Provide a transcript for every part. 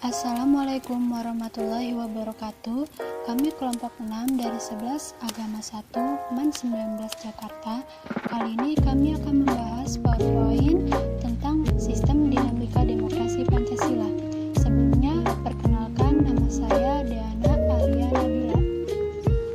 Assalamualaikum warahmatullahi wabarakatuh. Kami kelompok 6 dari 11 Agama 1 MAN 19 Jakarta. Kali ini kami akan membahas PowerPoint tentang sistem dinamika demokrasi Pancasila. Sebelumnya, perkenalkan, nama saya Deana Alia Nabila.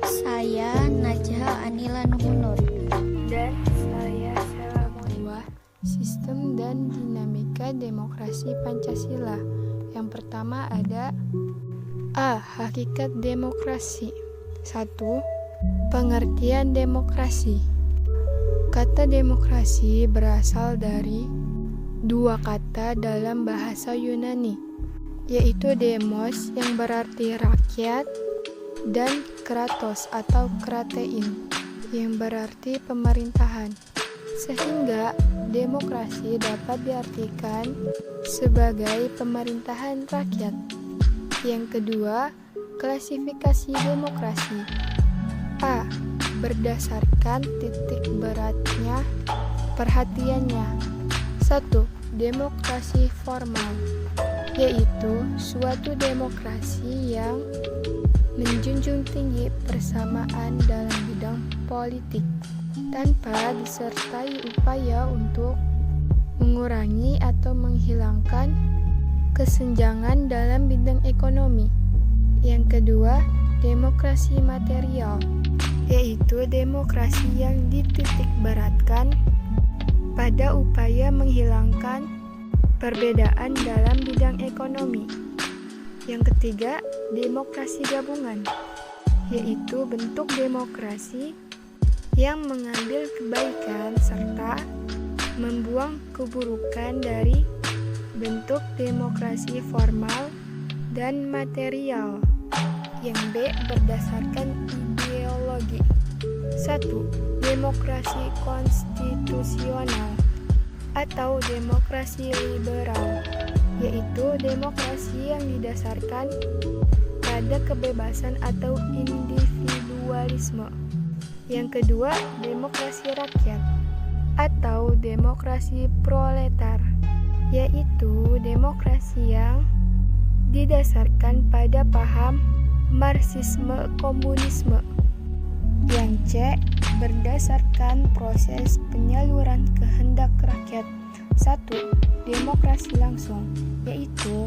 Saya Najha Anila Nuhunur. Dan saya Sela Muiwah. Sistem dan dinamika demokrasi Pancasila. Yang pertama ada A. Hakikat demokrasi. 1. Pengertian demokrasi. Kata demokrasi berasal dari dua kata dalam bahasa Yunani, yaitu demos yang berarti rakyat dan kratos atau kratein yang berarti pemerintahan. Sehingga demokrasi dapat diartikan sebagai pemerintahan rakyat. Yang kedua, klasifikasi demokrasi. A. Berdasarkan titik beratnya perhatiannya. 1. Demokrasi formal, yaitu suatu demokrasi yang menjunjung tinggi persamaan dalam bidang politik tanpa disertai upaya untuk mengurangi atau menghilangkan kesenjangan dalam bidang ekonomi. Yang kedua, demokrasi material, yaitu demokrasi yang dititik beratkan pada upaya menghilangkan perbedaan dalam bidang ekonomi. Yang ketiga, demokrasi gabungan, yaitu bentuk demokrasi yang mengambil kebaikan serta membuang keburukan dari bentuk demokrasi formal dan material. Yang B. Berdasarkan ideologi. 1. Demokrasi konstitusional atau demokrasi liberal, yaitu demokrasi yang didasarkan pada kebebasan atau individualisme. Yang kedua, demokrasi rakyat atau demokrasi proletar, yaitu demokrasi yang didasarkan pada paham Marxisme komunisme. Yang C. Berdasarkan proses penyaluran kehendak rakyat. 1. Demokrasi langsung, yaitu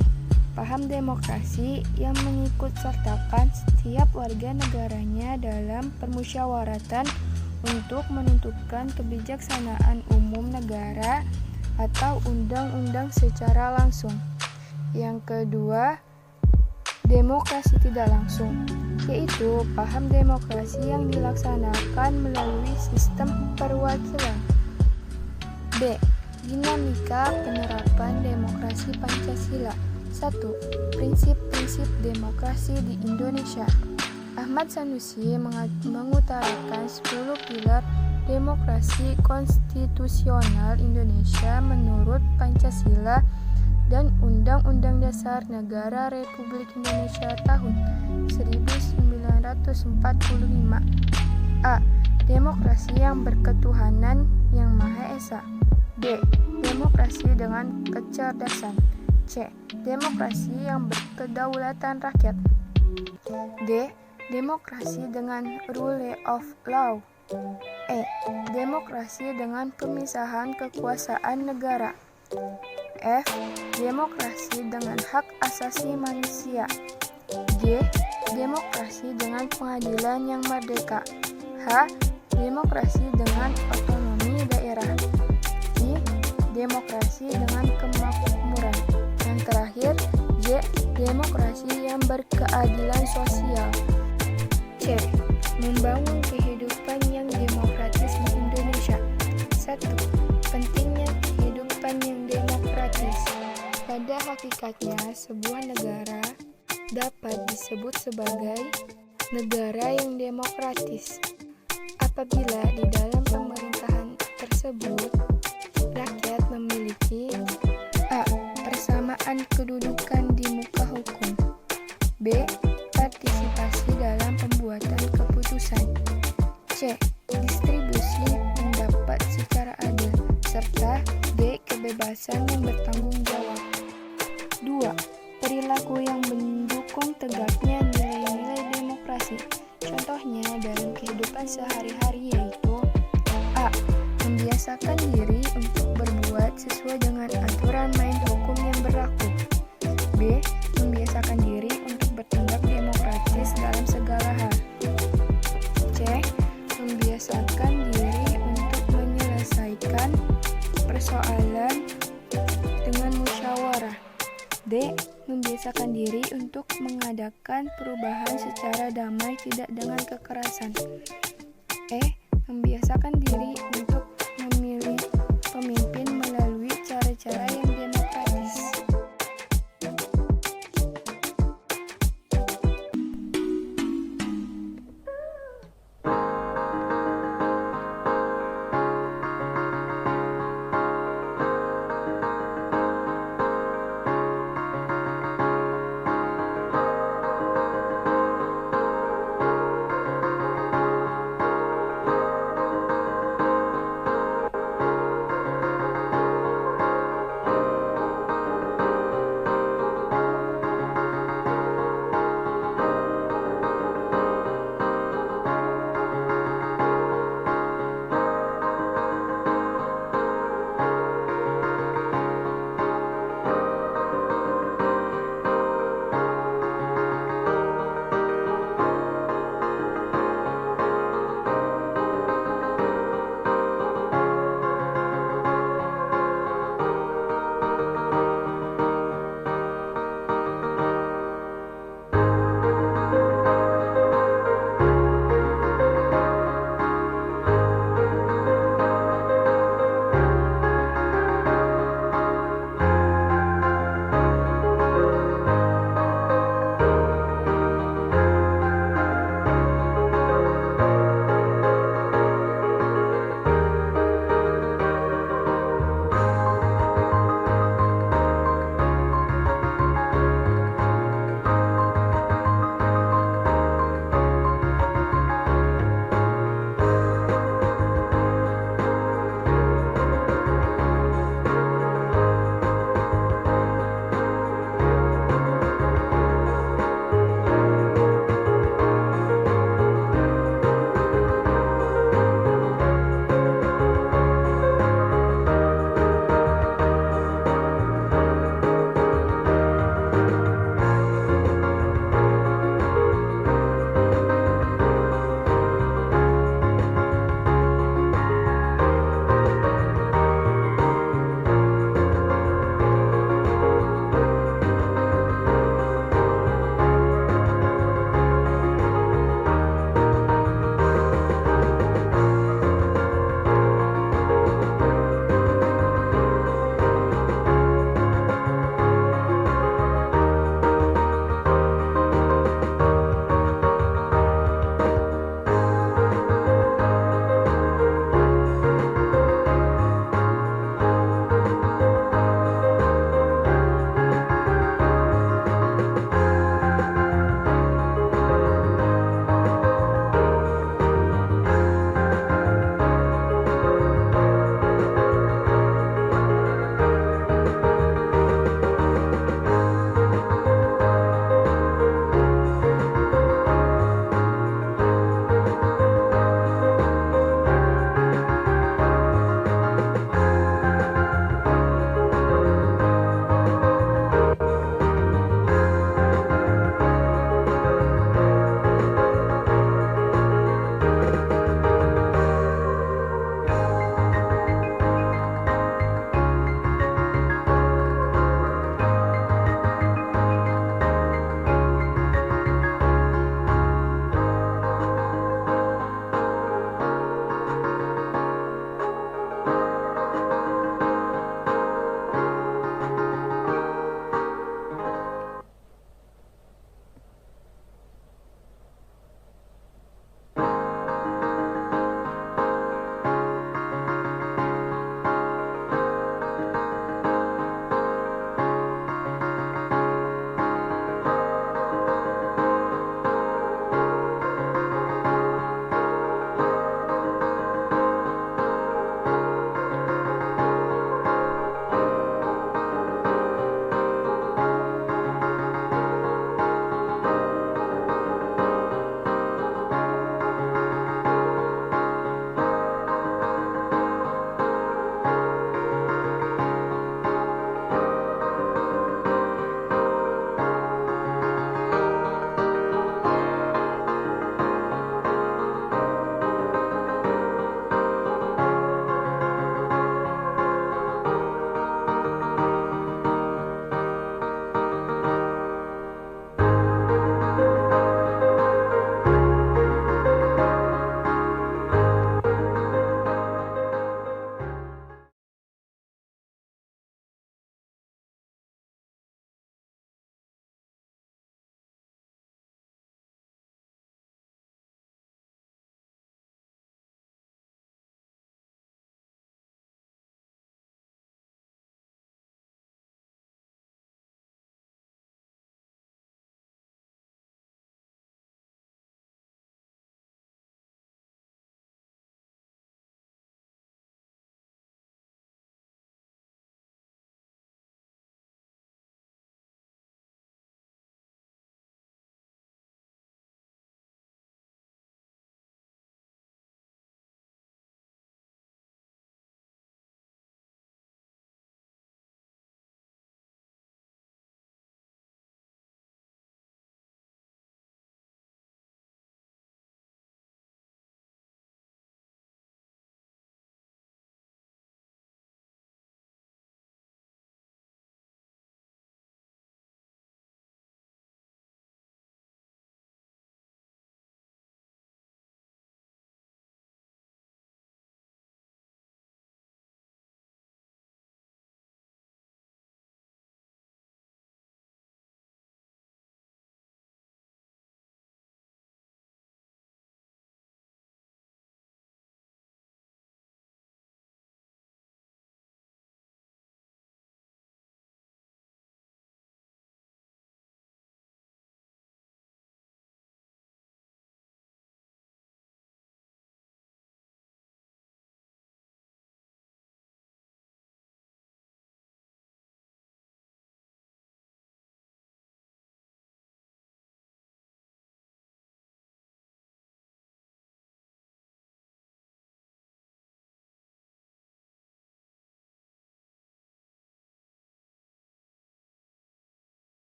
paham demokrasi yang mengikutsertakan setiap warga negaranya dalam permusyawaratan untuk menentukan kebijaksanaan umum negara atau undang-undang secara langsung. Yang kedua, demokrasi tidak langsung, yaitu paham demokrasi yang dilaksanakan melalui sistem perwakilan. B. Dinamika penerapan demokrasi Pancasila. 1. Prinsip-prinsip demokrasi di Indonesia. Ahmad Sanusi mengutarakan 10 pilar demokrasi konstitusional Indonesia menurut Pancasila dan Undang-Undang Dasar Negara Republik Indonesia tahun 1945. A. Demokrasi yang berketuhanan yang Maha Esa. B. Demokrasi dengan kecerdasan. C. Demokrasi yang berkedaulatan rakyat. D. Demokrasi dengan rule of law. E. Demokrasi dengan pemisahan kekuasaan negara. F. Demokrasi dengan hak asasi manusia. G. Demokrasi dengan pengadilan yang merdeka. H. Demokrasi dengan otonomi daerah. I. Demokrasi dengan kemakmuran. Yang terakhir, J. Demokrasi yang berkeadilan sosial. C. Membangun kehidupan yang demokratis di Indonesia. 1. Pentingnya kehidupan yang demokratis. Pada hakikatnya, sebuah negara dapat disebut sebagai negara yang demokratis apabila di dalam pemerintahan tersebut rakyat memiliki A. Persamaan kedudukan di muka hukum. B. Partisipasi dalam pembuatan keputusan. C. Distribusi pendapat secara adil. Serta D. Kebebasan yang bertanggung jawab. 2. perilaku yang mendukung tegaknya nilai-nilai demokrasi. Contohnya dalam kehidupan sehari-hari yaitu A. Membiasakan diri untuk berbuat sesuai dengan aturan main hukum yang berlaku. B. Membiasakan diri untuk bertindak demokratis dalam segala hal. C. Membiasakan diri untuk menyelesaikan persoalan dengan musyawarah. D. Membiasakan diri untuk mengadakan perubahan secara damai, tidak dengan kekerasan. E. Membiasakan diri untuk memilih pemimpin melalui cara-cara yang demokratis.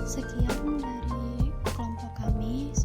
Sekian dari kelompok kami.